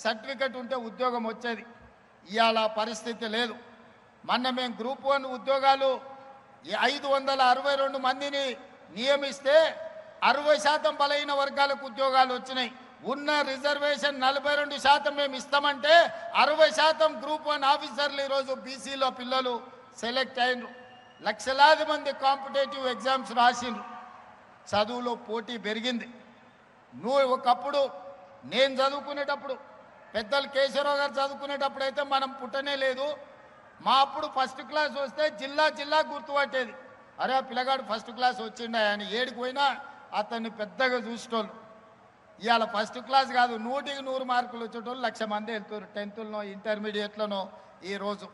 Certificate ఉంటే ఉద్యోగం వచ్చేది. ఇవాళ పరిస్థితి లేదు. మొన్న మేము గ్రూప్ 1 ఉద్యోగాలు 562 మందిని నియమిస్తే 60% బలైన వర్గాలకు ఉద్యోగాలు వచ్చినాయి. ఉన్న రిజర్వేషన్ 42% మేము ఇస్తామంటే 60% గ్రూప్ 1 ఆఫీసర్లు ఈరోజు బీసీలో పిల్లలు సెలెక్ట్ అయినరు. లక్షలాది మంది కాంపిటేటివ్ ఎగ్జామ్స్ రాసిండ్రు. చదువులో పోటీ పెరిగింది. ఒకప్పుడు నేను చదువుకునేటప్పుడు, పెద్దలు కేశవరావు గారు చదువుకునేటప్పుడు అయితే మనం పుట్టనే లేదు. మా అప్పుడు ఫస్ట్ క్లాస్ వస్తే జిల్లా జిల్లా గుర్తుపట్టేది. అరే ఆ పిల్లగాడు ఫస్ట్ క్లాస్ వచ్చిండా అని. ఏడికి పోయినా అతన్ని పెద్దగా చూసేటోళ్ళు. ఇవాళ ఫస్ట్ క్లాస్ కాదు, 100కి 100 మార్కులు వచ్చేటోళ్ళు 1,00,000 మంది వెళ్తారు. 10థ్లోనో ఇంటర్మీడియట్లోనో. ఈరోజు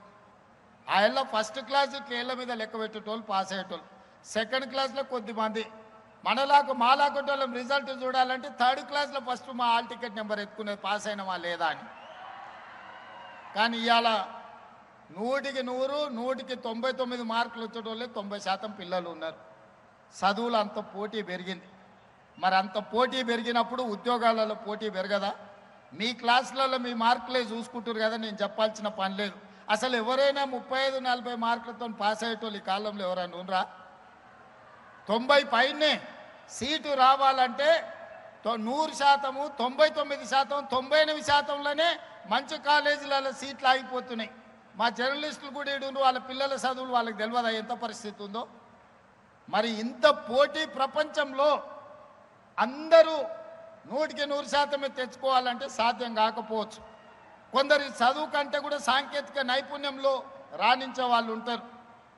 ఆయనలో ఫస్ట్ క్లాస్ ఇట్ల మీద లెక్క పెట్టేటోళ్ళు పాస్ అయ్యేటోళ్ళు. సెకండ్ క్లాస్లో కొద్దిమంది. మాలాకొట్టోళ్ళం రిజల్ట్ చూడాలంటే థర్డ్ క్లాస్లో ఫస్ట్ మా హాల్ టికెట్ నెంబర్ ఎత్తుకునేది పాస్ అయినమా లేదా అని. కానీ ఇవాళ 100కి 100, 100కి 99 మార్కులు వచ్చేటోళ్ళే 90% పిల్లలు ఉన్నారు. చదువులు అంత పోటీ పెరిగింది. మరి అంత పోటీ పెరిగినప్పుడు ఉద్యోగాలలో పోటీ పెరగదా? మీ క్లాసులలో మీ మార్కులే చూసుకుంటారు కదా, నేను చెప్పాల్సిన పని లేదు. అసలు ఎవరైనా 35-40 మార్కులతో పాస్ అయ్యేటోళ్ళు ఈ కాలంలో ఎవరైనా ఉండరా? 90 పైనే సీటు రావాలంటే 100%, 99%, 98%లోనే మంచి కాలేజీలలో సీట్లు ఆగిపోతున్నాయి. మా జర్నలిస్టులు కూడా ఇడుండ్రు, వాళ్ళ పిల్లల చదువులు వాళ్ళకి తెలియదా ఎంత పరిస్థితి ఉందో? మరి ఇంత పోటీ ప్రపంచంలో అందరూ 100కి 100% తెచ్చుకోవాలంటే సాధ్యం కాకపోవచ్చు. కొందరు చదువు కంటే కూడా సాంకేతిక నైపుణ్యంలో రాణించే వాళ్ళు ఉంటారు.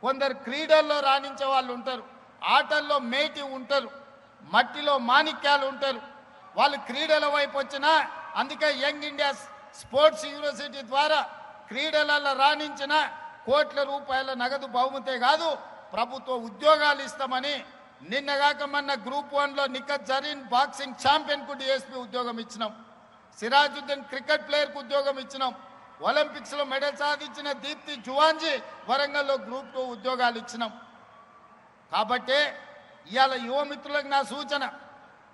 కొందరు క్రీడల్లో రాణించే వాళ్ళు ఉంటారు. ఆటల్లో మేటి ఉంటారు. మట్టిలో మాణిక్యాలు ఉంటారు. వాళ్ళు క్రీడల వైపు వచ్చినా, అందుకే యంగ్ ఇండియా స్పోర్ట్స్ యూనివర్సిటీ ద్వారా క్రీడలలో రాణించిన కోట్ల రూపాయల నగదు బహుమతే కాదు, ప్రభుత్వ ఉద్యోగాలు ఇస్తామని నిన్నగాక మొన్న గ్రూప్ 1లో నిఖత్ జరీన్ బాక్సింగ్ ఛాంపియన్కు డిఎస్పీ ఉద్యోగం ఇచ్చినాం. సిరాజుద్దీన్ క్రికెట్ ప్లేయర్కు ఉద్యోగం ఇచ్చినాం. ఒలింపిక్స్లో మెడల్ సాధించిన దీప్తి జువాంజీ వరంగల్లో గ్రూప్ 2 ఉద్యోగాలు ఇచ్చినాం. కాబట్టి ఇవాళ యువమిత్రులకు నా సూచన,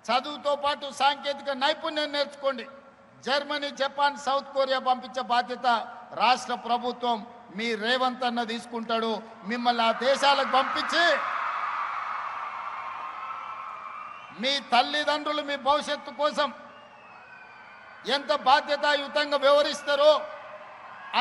చదువుతో పాటు సాంకేతిక నైపుణ్యం నేర్చుకోండి. జర్మనీ, జపాన్, సౌత్ కొరియా పంపించే బాధ్యత రాష్ట్ర ప్రభుత్వం మీ రేవంత్ అన్న తీసుకుంటాడు. మిమ్మల్ని ఆ దేశాలకు పంపించి మీ తల్లిదండ్రులు మీ భవిష్యత్తు కోసం ఎంత బాధ్యతాయుతంగా వ్యవహరిస్తారో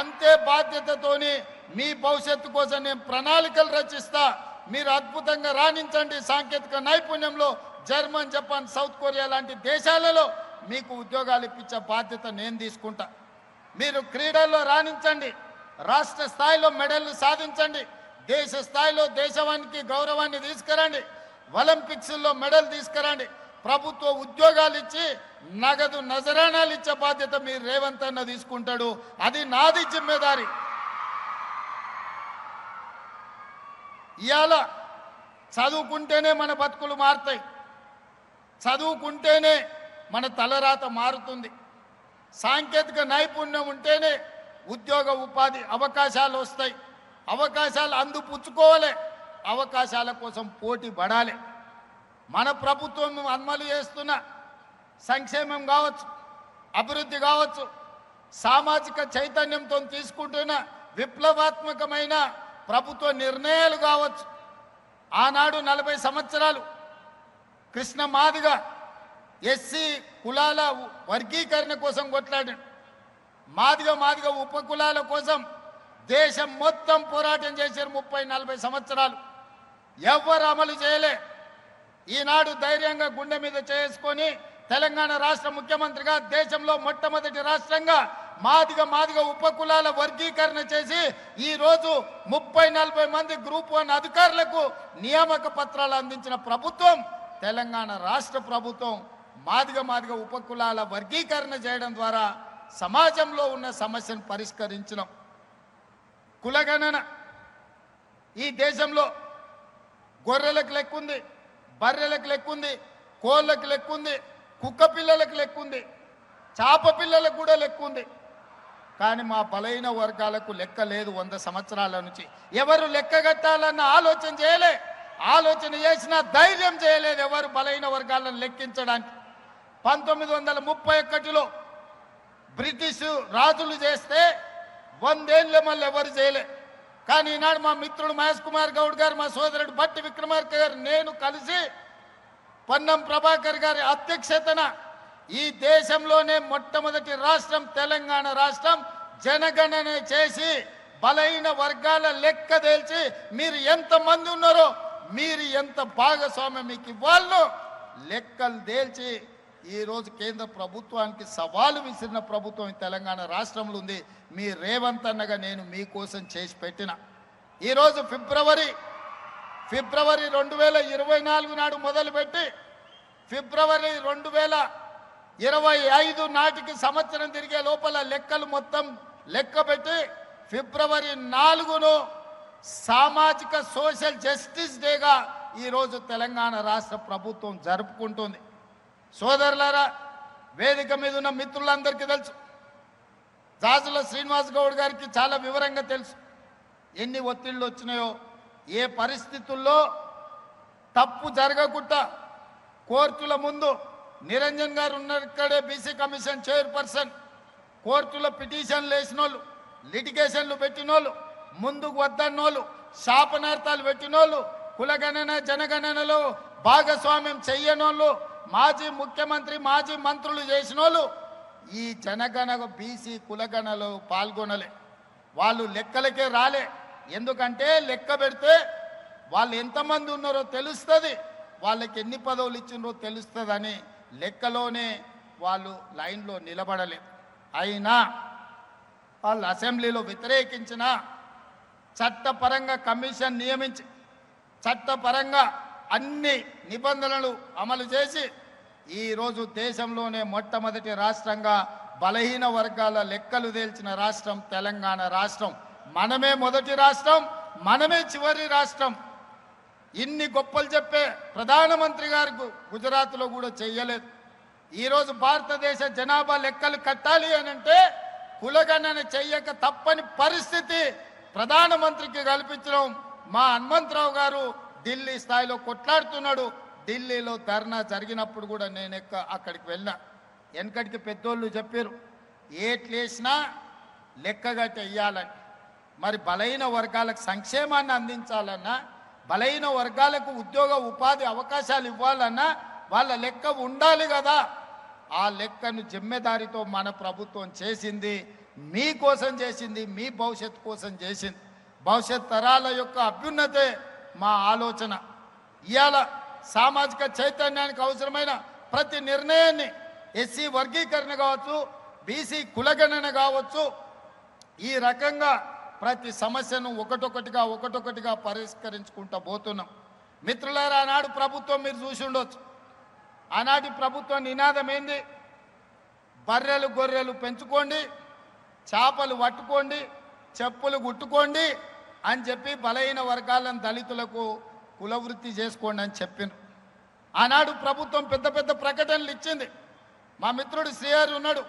అంతే బాధ్యతతోని మీ భవిష్యత్తు కోసం నేను ప్రణాళికలు రచిస్తా. మీరు అద్భుతంగా రాణించండి. సాంకేతిక నైపుణ్యంలో జర్మన్, జపాన్, సౌత్ కొరియా లాంటి దేశాలలో మీకు ఉద్యోగాలు ఇప్పించే బాధ్యత నేను తీసుకుంటా. మీరు క్రీడల్లో రాణించండి. రాష్ట్ర స్థాయిలో మెడల్లు సాధించండి. దేశ స్థాయిలో దేశానికి గౌరవాన్ని తీసుకురండి. ఒలింపిక్స్లో మెడల్ తీసుకురండి. ప్రభుత్వ ఉద్యోగాలు ఇచ్చి నగదు నజరానాలు ఇచ్చే బాధ్యత మీరు రేవంత్ అన్న తీసుకుంటాడు. అది నాది జిమ్మేదారి. ఇవాళ చదువుకుంటేనే మన బతుకులు మారుతాయి. చదువుకుంటేనే మన తలరాత మారుతుంది. సాంకేతిక నైపుణ్యం ఉంటేనే ఉద్యోగ ఉపాధి అవకాశాలు వస్తాయి. అవకాశాలు అందిపుచ్చుకోవాలి. అవకాశాల కోసం పోటీ పడాలి. మన ప్రభుత్వం అమలు చేస్తున్న సంక్షేమం కావచ్చు, అభివృద్ధి కావచ్చు, సామాజిక చైతన్యంతో తీసుకుంటున్న విప్లవాత్మకమైన ప్రభుత్వ నిర్ణయాలు కావచ్చు. ఆనాడు 40 సంవత్సరాలు కృష్ణ మాదిగ ఎస్సీ కులాల వర్గీకరణ కోసం కొట్లాడాడు. మాదిగ ఉపకులాల కోసం దేశం మొత్తం పోరాటం చేశారు. 30-40 సంవత్సరాలు ఎవ్వరు అమలు చేయలే. ఈనాడు ధైర్యంగా గుండె మీద చేసుకొని తెలంగాణ రాష్ట్ర ముఖ్యమంత్రిగా దేశంలో మొట్టమొదటి రాష్ట్రంగా మాదిగ ఉపకులాల వర్గీకరణ చేసి ఈరోజు 30-40 మంది గ్రూప్ 1 అధికారులకు నియామక పత్రాలు అందించిన ప్రభుత్వం తెలంగాణ రాష్ట్ర ప్రభుత్వం. మాదిగ ఉపకులాల వర్గీకరణ చేయడం ద్వారా సమాజంలో ఉన్న సమస్యను పరిష్కరించడం. కులగణన ఈ దేశంలో గొర్రెలకు లెక్కుంది, బర్రెలకు లెక్కుంది, కోళ్ళకు లెక్కుంది, కుక్క పిల్లలకు లెక్కుంది, చాప పిల్లలకు కూడా లెక్కుంది. కానీ మా బలైన వర్గాలకు లెక్క లేదు. 100 సంవత్సరాల నుంచి ఎవరు లెక్కగట్టాలన్న ఆలోచన చేయలే. ఆలోచన చేసినా ధైర్యం చేయలేదు ఎవరు బలైన వర్గాలను లెక్కించడానికి. 1931లో బ్రిటిష్ రాజులు చేస్తే 100 ఏళ్ళ మళ్ళీ ఎవరు చేయలే. కానీ ఈనాడు మా మిత్రుడు మహేష్ కుమార్ గౌడ్ గారు, మా సోదరుడు బట్టి విక్రమార్క గారు, నేను కలిసి పొన్నం ప్రభాకర్ గారి అధ్యక్షతన ఈ దేశంలోనే మొట్టమొదటి రాష్ట్రం తెలంగాణ రాష్ట్రం జనగణన చేసి బలహీన వర్గాల లెక్క తేల్చి మీరు ఎంతమంది ఉన్నారో, మీరు ఎంత భాగస్వామ్యం మీకు ఇవ్వాలో లెక్కలు తేల్చి ఈరోజు కేంద్ర ప్రభుత్వానికి సవాలు విసిరిన ప్రభుత్వం ఈ తెలంగాణ రాష్ట్రంలో ఉంది. మీ రేవంత్ అన్నగా నేను మీకోసం చేసి పెట్టిన ఈరోజు ఫిబ్రవరి 2024 నాడు మొదలుపెట్టి ఫిబ్రవరి 2025 నాటికి సంవత్సరం తిరిగే లోపల లెక్కలు మొత్తం లెక్క పెట్టి ఫిబ్రవరి 4ను సామాజిక సోషల్ జస్టిస్ డేగా ఈరోజు తెలంగాణ రాష్ట్ర ప్రభుత్వం జరుపుకుంటుంది. సోదరులారా, వేదిక మీద ఉన్న మిత్రులందరికీ తెలుసు, జాజుల శ్రీనివాస్ గౌడ్ గారికి చాలా వివరంగా తెలుసు ఎన్ని ఒత్తిళ్లు వచ్చినాయో, ఏ పరిస్థితుల్లో తప్పు జరగకుండా కోర్టుల ముందు నిరంజన్ గారు ఉన్నక్కడే బీసీ కమిషన్ చైర్పర్సన్, కోర్టులో పిటిషన్లు వేసినోళ్ళు, లిటిగేషన్లు పెట్టినోళ్ళు, ముందుకు వద్దన్నోళ్ళు, శాపనార్థాలు పెట్టినోళ్ళు, కులగణన జనగణనలో భాగస్వామ్యం చెయ్యనోళ్ళు, మాజీ ముఖ్యమంత్రి మాజీ మంత్రులు చేసినోళ్ళు ఈ జనగణ బీసీ కులగణలో పాల్గొనలే. వాళ్ళు లెక్కలకే రాలే. ఎందుకంటే లెక్క పెడితే వాళ్ళు ఎంతమంది ఉన్నారో తెలుస్తుంది, వాళ్ళకి ఎన్ని పదవులు ఇచ్చినారో తెలుస్తుందని లెక్కలోనే వాళ్ళు లైన్లో నిలబడలే. అయినా వాళ్ళు అసెంబ్లీలో వ్యతిరేకించిన చట్టపరంగా కమిషన్ నియమించి చట్టపరంగా అన్ని నిబంధనలు అమలు చేసి ఈరోజు దేశంలోనే మొట్టమొదటి రాష్ట్రంగా బలహీన వర్గాల లెక్కలు తేల్చిన రాష్ట్రం తెలంగాణ రాష్ట్రం. మనమే మొదటి రాష్ట్రం, మనమే చివరి రాష్ట్రం. ఇన్ని గొప్పలు చెప్పే ప్రధానమంత్రి గారు గుజరాత్లో కూడా చెయ్యలేదు. ఈరోజు భారతదేశ జనాభా లెక్కలు కట్టాలి అని అంటే కులగణన చెయ్యక తప్పని పరిస్థితి ప్రధానమంత్రికి కల్పించడం మా హనుమంతరావు గారు ఢిల్లీ స్థాయిలో కొట్లాడుతున్నాడు. ఢిల్లీలో ధర్నా జరిగినప్పుడు కూడా నేను అక్కడికి వెళ్ళినా. వెనకటికి పెద్దోళ్ళు చెప్పారు ఏట్లేసినా లెక్కగట్టి వెయ్యాలని. మరి బలహీన వర్గాలకు సంక్షేమాన్ని అందించాలన్నా, బలహీన వర్గాలకు ఉద్యోగ ఉపాధి అవకాశాలు ఇవ్వాలన్నా వాళ్ళ లెక్క ఉండాలి కదా. ఆ లెక్కను జిమ్మెదారితో మన ప్రభుత్వం చేసింది, మీకోసం చేసింది, మీ భవిష్యత్తు కోసం చేసింది. భవిష్యత్ తరాల యొక్క అభ్యున్నతే మా ఆలోచన. ఇవాళ సామాజిక చైతన్యానికి అవసరమైన ప్రతి నిర్ణయాన్ని ఎస్సీ వర్గీకరణ కావచ్చు, బీసీ కులగణన కావచ్చు, ఈ రకంగా ప్రతి సమస్యను ఒకటొకటిగా పరిష్కరించుకుంటూ పోతున్నాం. మిత్రులారా, ఆనాడు ప్రభుత్వం మీరు చూసి ఉండొచ్చు. ఆనాటి ప్రభుత్వం నినాదం ఏంది? బర్రెలు గొర్రెలు పెంచుకోండి, చేపలు పట్టుకోండి, చెప్పులు గుట్టుకోండి అని చెప్పి బలహీన వర్గాలను దళితులకు కులవృత్తి చేసుకోండి అని చెప్పింది. ఆనాడు ప్రభుత్వం పెద్ద పెద్ద ప్రకటనలు ఇచ్చింది. మా మిత్రుడు శ్రీహరి ఉన్నాడు,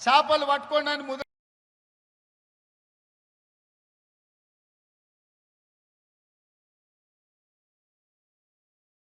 చేపలు పట్టుకోండి అని